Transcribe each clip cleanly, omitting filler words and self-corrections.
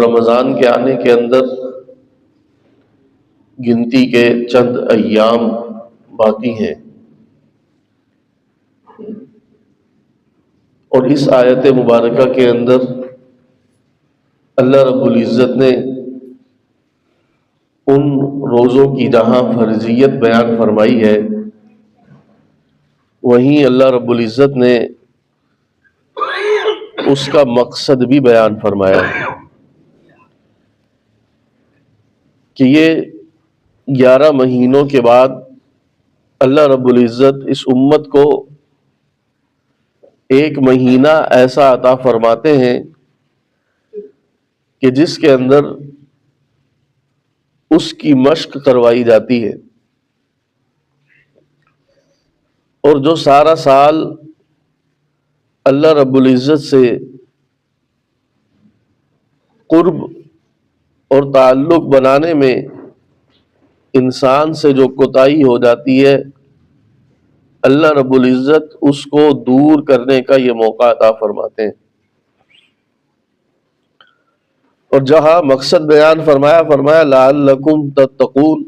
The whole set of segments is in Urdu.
رمضان کے آنے کے اندر گنتی کے چند ایام باقی ہیں، اور اس آیت مبارکہ کے اندر اللہ رب العزت نے ان روزوں کی جہاں فرضیت بیان فرمائی ہے، وہیں اللہ رب العزت نے اس کا مقصد بھی بیان فرمایا ہے کہ یہ 11 مہینوں کے بعد اللہ رب العزت اس امت کو ایک مہینہ ایسا عطا فرماتے ہیں کہ جس کے اندر اس کی مشق کروائی جاتی ہے، اور جو سارا سال اللہ رب العزت سے قرب اور تعلق بنانے میں انسان سے جو کوتاہی ہو جاتی ہے، اللہ رب العزت اس کو دور کرنے کا یہ موقع عطا فرماتے ہیں۔ اور جہاں مقصد بیان فرمایا لعلکم تتقون،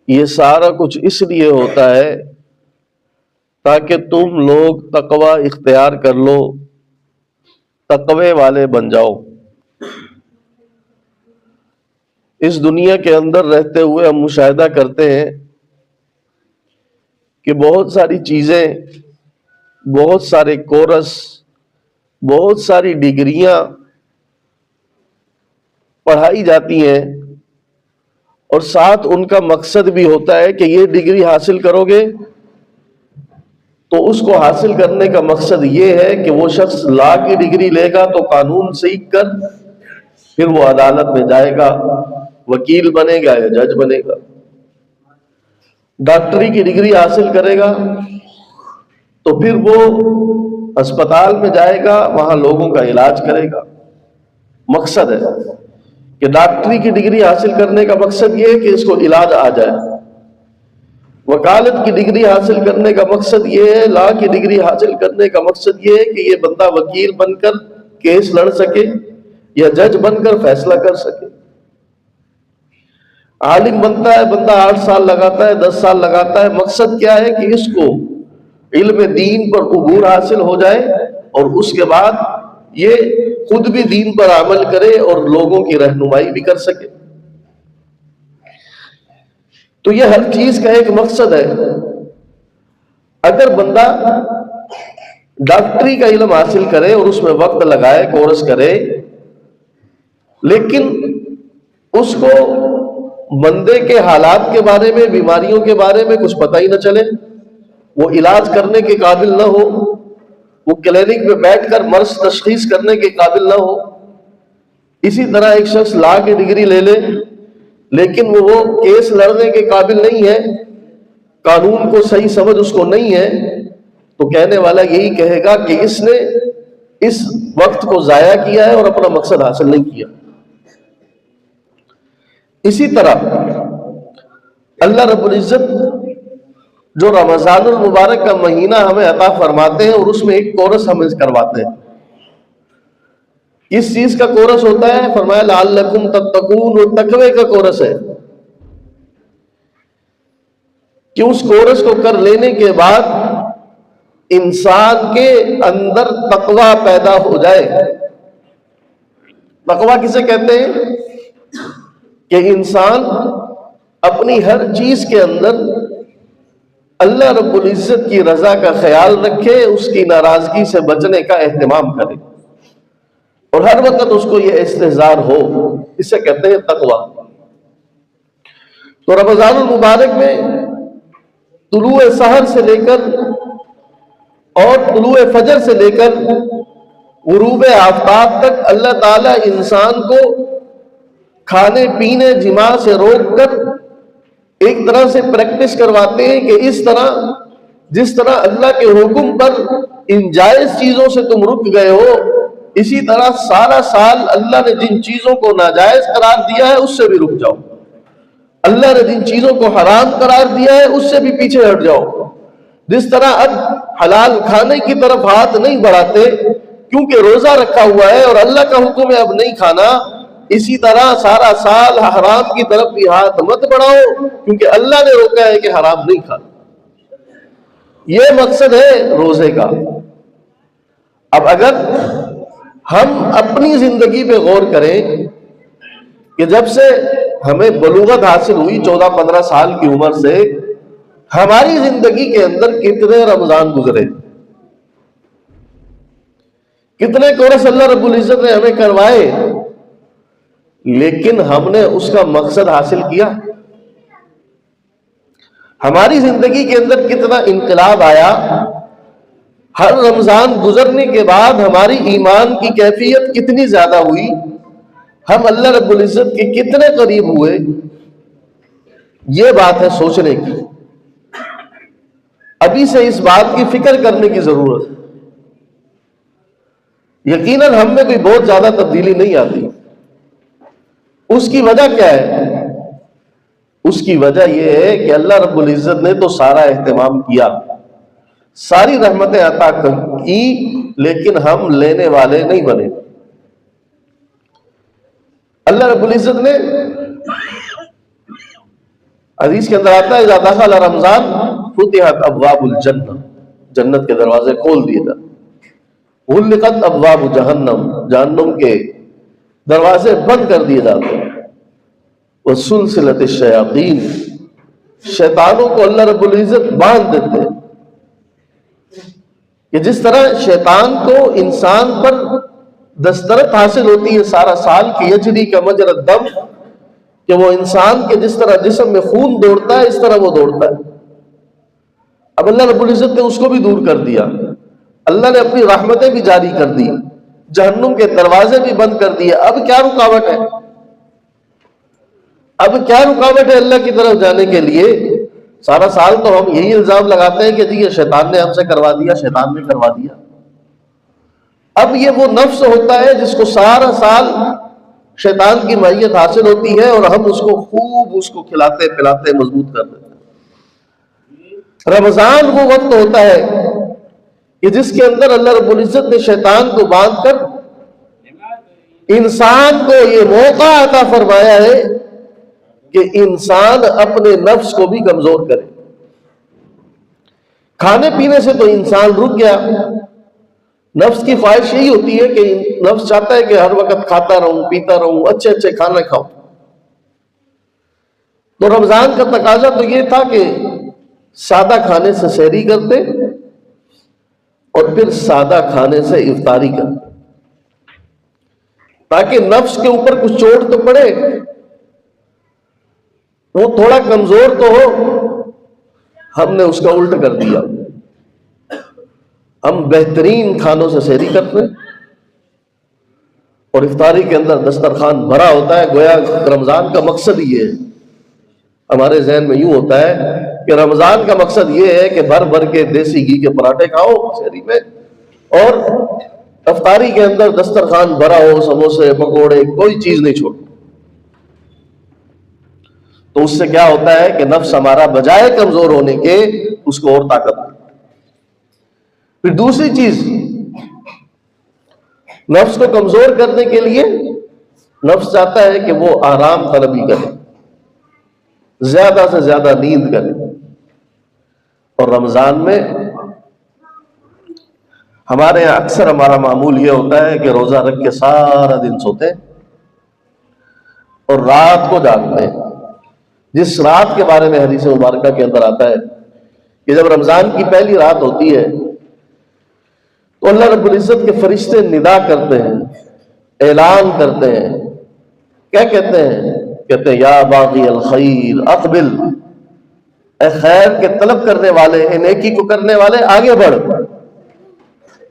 یہ سارا کچھ اس لیے ہوتا ہے تاکہ تم لوگ تقوی اختیار کر لو، تقوی والے بن جاؤ۔ اس دنیا کے اندر رہتے ہوئے ہم مشاہدہ کرتے ہیں کہ بہت ساری چیزیں، بہت سارے کورس، بہت ساری ڈگریاں پڑھائی جاتی ہیں، اور ساتھ ان کا مقصد بھی ہوتا ہے کہ یہ ڈگری حاصل کرو گے تو اس کو حاصل کرنے کا مقصد یہ ہے کہ وہ شخص لا کی ڈگری لے گا تو قانون سیکھ کر پھر وہ عدالت میں جائے گا، وکیل بنے گا یا جج بنے گا۔ ڈاکٹری کی ڈگری حاصل کرے گا تو پھر وہ اسپتال میں جائے گا، وہاں لوگوں کا علاج کرے گا۔ مقصد ہے کہ ڈاکٹری کی ڈگری حاصل کرنے کا مقصد یہ ہے کہ اس کو علاج آ جائے، وکالت کی ڈگری حاصل کرنے کا مقصد یہ ہے، لا کی ڈگری حاصل کرنے کا مقصد یہ ہے کہ یہ بندہ وکیل بن کر کیس لڑ سکے یا جج بن کر فیصلہ کر سکے۔ عالم بنتا ہے بندہ 8 سال لگاتا ہے، 10 سال لگاتا ہے، مقصد کیا ہے کہ اس کو علم دین پر عبور حاصل ہو جائے اور اس کے بعد یہ خود بھی دین پر عمل کرے اور لوگوں کی رہنمائی بھی کر سکے۔ تو یہ ہر چیز کا ایک مقصد ہے۔ اگر بندہ ڈاکٹری کا علم حاصل کرے اور اس میں وقت لگائے، کورس کرے، لیکن اس کو بندے کے حالات کے بارے میں، بیماریوں کے بارے میں کچھ پتہ ہی نہ چلے، وہ علاج کرنے کے قابل نہ ہو، وہ کلینک میں بیٹھ کر مرض تشخیص کرنے کے قابل نہ ہو۔ اسی طرح ایک شخص لا کی ڈگری لے لے لیکن وہ کیس لڑنے کے قابل نہیں ہے، قانون کو صحیح سمجھ اس کو نہیں ہے، تو کہنے والا یہی کہے گا کہ اس نے اس وقت کو ضائع کیا ہے اور اپنا مقصد حاصل نہیں کیا۔ اسی طرح اللہ رب العزت جو رمضان المبارک کا مہینہ ہمیں عطا فرماتے ہیں اور اس میں ایک کورس ہمیں کرواتے ہیں۔ کس چیز کا کورس ہوتا ہے؟ فرمایا لعلکم تتقون، وہ تقوی کا کورس ہے کہ اس کورس کو کر لینے کے بعد انسان کے اندر تقوی پیدا ہو جائے۔ تقوی کسے کہتے ہیں؟ کہ انسان اپنی ہر چیز کے اندر اللہ رب العزت کی رضا کا خیال رکھے، اس کی ناراضگی سے بچنے کا اہتمام کرے، اور ہر وقت اس کو یہ استحضار ہو، اسے کہتے ہیں تقوی۔ تو رمضان المبارک میں طلوع سحر سے لے کر اور طلوع فجر سے لے کر غروب آفتاب تک اللہ تعالیٰ انسان کو کھانے پینے جماع سے روک کر ایک طرح سے پریکٹس کرواتے ہیں کہ اس طرح جس طرح اللہ کے حکم پر ان جائز چیزوں سے تم رک گئے ہو، اسی طرح سارا سال اللہ نے جن چیزوں کو ناجائز قرار دیا ہے اس سے بھی رک جاؤ، اللہ نے جن چیزوں کو حرام قرار دیا ہے اس سے بھی پیچھے ہٹ جاؤ۔ جس طرح اب حلال کھانے کی طرف ہاتھ نہیں بڑھاتے کیونکہ روزہ رکھا ہوا ہے اور اللہ کا حکم ہے اب نہیں کھانا، اسی طرح سارا سال حرام کی طرف بھی ہاتھ مت بڑھاؤ، کیونکہ اللہ نے روکا ہے کہ حرام نہیں کھانا۔ یہ مقصد ہے روزے کا۔ اب اگر ہم اپنی زندگی پہ غور کریں کہ جب سے ہمیں بلوغت حاصل ہوئی 14-15 سال کی عمر سے، ہماری زندگی کے اندر کتنے رمضان گزرے، کتنے کورس اللہ رب العزت نے ہمیں کروائے، لیکن ہم نے اس کا مقصد حاصل کیا؟ ہماری زندگی کے اندر کتنا انقلاب آیا، ہر رمضان گزرنے کے بعد ہماری ایمان کی کیفیت کتنی زیادہ ہوئی، ہم اللہ رب العزت کے کتنے قریب ہوئے۔ یہ بات ہے سوچنے کی، ابھی سے اس بات کی فکر کرنے کی ضرورت ہے۔ یقیناً ہم میں کوئی بہت زیادہ تبدیلی نہیں آتی۔ اس کی وجہ کیا ہے؟ اس کی وجہ یہ ہے کہ اللہ رب العزت نے تو سارا اہتمام کیا، ساری رحمتیں عطا کی، لیکن ہم لینے والے نہیں بنے۔ اللہ رب العزت نے حدیث کے اندر آتا ہے اذا دخل رمضان فتحت ابواب الجنہ، جنت کے دروازے کھول دیے جاتے، غلقت ابواب جہنم، جہنم کے دروازے بند کر دیے جاتے ہیں، وسلسلۃ الشیاطین، شیطانوں کو اللہ رب العزت باندھ دیتے ہیں۔ کہ جس طرح شیطان کو انسان پر دسترت حاصل ہوتی ہے سارا سال کی، یجری کا مجرى الدم، کہ وہ انسان کے جس طرح جسم میں خون دوڑتا ہے اس طرح وہ دوڑتا ہے۔ اب اللہ رب العزت نے اس کو بھی دور کر دیا، اللہ نے اپنی رحمتیں بھی جاری کر دی، جہنم کے دروازے بھی بند کر دیے۔ اب کیا رکاوٹ ہے؟ اب کیا رکاوٹ ہے اللہ کی طرف جانے کے لیے؟ سارا سال تو ہم یہی الزام لگاتے ہیں کہ جی یہ شیطان نے ہم سے کروا دیا، شیطان نے کروا دیا۔ اب یہ وہ نفس ہوتا ہے جس کو سارا سال شیطان کی معیت حاصل ہوتی ہے اور ہم اس کو خوب اس کو کھلاتے پلاتے مضبوط کر دیتے ہیں۔ رمضان وہ وقت ہوتا ہے کہ جس کے اندر اللہ رب العزت نے شیطان کو باندھ کر انسان کو یہ موقع عطا فرمایا ہے کہ انسان اپنے نفس کو بھی کمزور کرے۔ کھانے پینے سے تو انسان رک گیا، نفس کی خواہش یہی ہوتی ہے کہ نفس چاہتا ہے کہ ہر وقت کھاتا رہوں، پیتا رہوں، اچھے اچھے کھانا کھاؤں۔ تو رمضان کا تقاضا تو یہ تھا کہ سادہ کھانے سے سحری کرتے اور پھر سادہ کھانے سے افطاری کرتے، تاکہ نفس کے اوپر کچھ چوٹ تو پڑے، وہ تھوڑا کمزور تو ہو۔ ہم نے اس کا الٹ کر دیا، ہم بہترین کھانوں سے سحری کرتے ہیں اور افطاری کے اندر دسترخوان بھرا ہوتا ہے۔ گویا رمضان کا مقصد ہی یہ ہے، ہمارے ذہن میں یوں ہوتا ہے کہ رمضان کا مقصد یہ ہے کہ بھر بھر کے دیسی گھی کے پراٹھے کھاؤ سحری میں، اور افطاری کے اندر دسترخوان بھرا ہو، سموسے پکوڑے کوئی چیز نہیں چھوڑ۔ تو اس سے کیا ہوتا ہے کہ نفس ہمارا بجائے کمزور ہونے کے اس کو اور طاقت ملتی۔ پھر دوسری چیز، نفس کو کمزور کرنے کے لیے نفس چاہتا ہے کہ وہ آرام طلبی کرے، زیادہ سے زیادہ نیند کرے، اور رمضان میں ہمارے یہاں اکثر ہمارا معمول یہ ہوتا ہے کہ روزہ رکھ کے سارا دن سوتے اور رات کو جاگتے ہیں۔ جس رات کے بارے میں حدیث مبارکہ کے اندر آتا ہے کہ جب رمضان کی پہلی رات ہوتی ہے تو اللہ رب العزت کے فرشتے ندا کرتے ہیں، اعلان کرتے ہیں۔ کیا کہتے ہیں؟ کہتے ہیں یا باغی الخیر اقبل، اے خیر کے طلب کرنے والے، اے نیکی کو کرنے والے آگے بڑھ،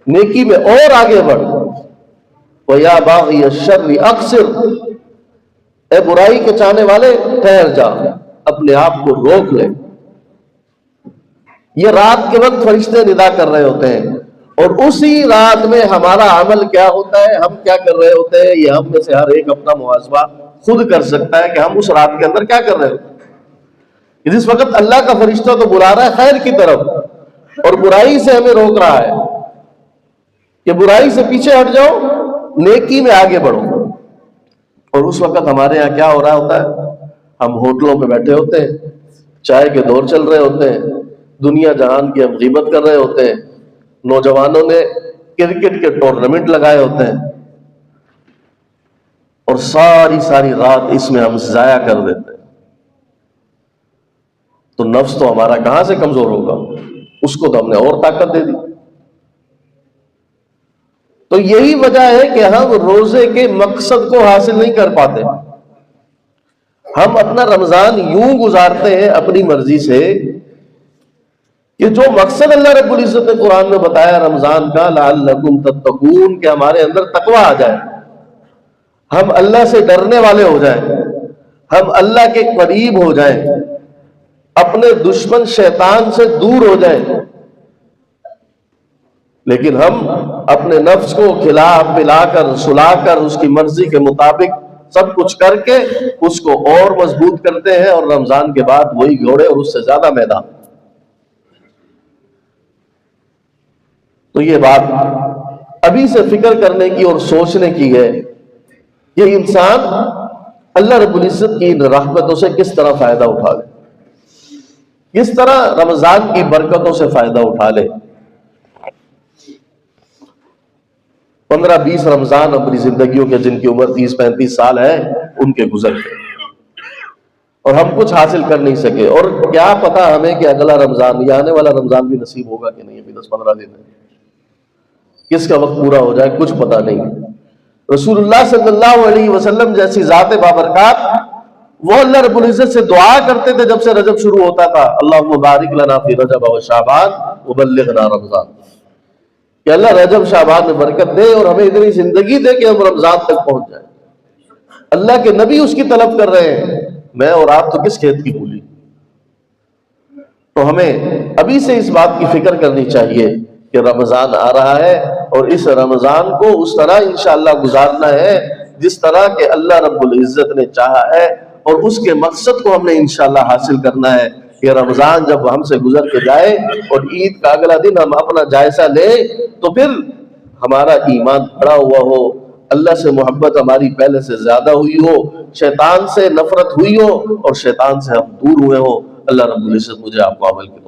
نیکی میں اور آگے بڑھ۔ وَيَا بَاغِيَ الشَّرِّ أَقْصِرْ، اے برائی کے چاہنے والے ٹھہر جا، اپنے آپ کو روک لے۔ یہ رات کے وقت فرشتے ندا کر رہے ہوتے ہیں، اور اسی رات میں ہمارا عمل کیا ہوتا ہے، ہم کیا کر رہے ہوتے ہیں، یہ ہم میں سے ہر ایک اپنا محاسبہ خود کر سکتا ہے کہ ہم اس رات کے اندر کیا کر رہے ہوتے ہیں۔ جس وقت اللہ کا فرشتہ تو بلا رہا ہے خیر کی طرف اور برائی سے ہمیں روک رہا ہے، کہ برائی سے پیچھے ہٹ جاؤ، نیکی میں آگے بڑھو۔ اور اس وقت ہمارے یہاں کیا ہو رہا ہوتا ہے، ہم ہوٹلوں پہ بیٹھے ہوتے ہیں، چائے کے دور چل رہے ہوتے ہیں، دنیا جہان کی ہم غیبت کر رہے ہوتے ہیں، نوجوانوں نے کرکٹ کے ٹورنامنٹ لگائے ہوتے ہیں، اور ساری رات اس میں ہم ضائع کر دیتے ہیں۔ تو نفس تو ہمارا کہاں سے کمزور ہوگا، اس کو تو ہم نے اور طاقت دے دی۔ تو یہی وجہ ہے کہ ہم روزے کے مقصد کو حاصل نہیں کر پاتے۔ ہم اپنا رمضان یوں گزارتے ہیں اپنی مرضی سے کہ جو مقصد اللہ رب العزت نے قرآن میں بتایا رمضان کا، لعلکم تتقون، کہ ہمارے اندر تقوی آ جائے، ہم اللہ سے ڈرنے والے ہو جائیں، ہم اللہ کے قریب ہو جائیں، اپنے دشمن شیطان سے دور ہو جائیں۔ لیکن ہم اپنے نفس کو کھلا پلا کر سلا کر اس کی مرضی کے مطابق سب کچھ کر کے اس کو اور مضبوط کرتے ہیں، اور رمضان کے بعد وہی گھوڑے اور اس سے زیادہ میدان۔ تو یہ بات ابھی سے فکر کرنے کی اور سوچنے کی ہے کہ انسان اللہ رب العزت کی ان رحمتوں سے کس طرح فائدہ اٹھا لے، کس طرح رمضان کی برکتوں سے فائدہ اٹھا لے۔ 15-20 رمضان اپنی زندگیوں کے، جن کی عمر 30-35 سال ہے، ان کے گزر گئے اور ہم کچھ حاصل کر نہیں سکے، اور کیا پتا ہمیں کہ اگلا رمضان یا آنے والا رمضان بھی نصیب ہوگا کہ نہیں۔ ابھی 10-15 دن ہے، کس کا وقت پورا ہو جائے کچھ پتا نہیں۔ رسول اللہ صلی اللہ علیہ وسلم جیسی ذات بابرکات، وہ اللہ رب العزت سے دعا کرتے تھے جب سے رجب شروع ہوتا تھا، اللہم بارک لنا فی رجب و شعبان وبلغنا رمضان، کہ اللہ رجب شعبان میں برکت دے اور ہمیں اتنی زندگی دے کہ ہم رمضان تک پہنچ جائیں۔ اللہ کے نبی اس کی طلب کر رہے ہیں، میں اور آپ تو کس کھیت کی پولی۔ تو ہمیں ابھی سے اس بات کی فکر کرنی چاہیے کہ رمضان آ رہا ہے، اور اس رمضان کو اس طرح انشاءاللہ گزارنا ہے جس طرح کہ اللہ رب العزت نے چاہا ہے، اور اس کے مقصد کو ہم نے انشاءاللہ حاصل کرنا ہے کہ رمضان جب ہم سے گزر کے جائے اور عید کا اگلا دن ہم اپنا جائزہ لیں، تو پھر ہمارا ایمان بڑا ہوا ہو، اللہ سے محبت ہماری پہلے سے زیادہ ہوئی ہو، شیطان سے نفرت ہوئی ہو، اور شیطان سے ہم دور ہوئے ہو۔ اللہ رب العزت مجھے آپ کو عمل کریں۔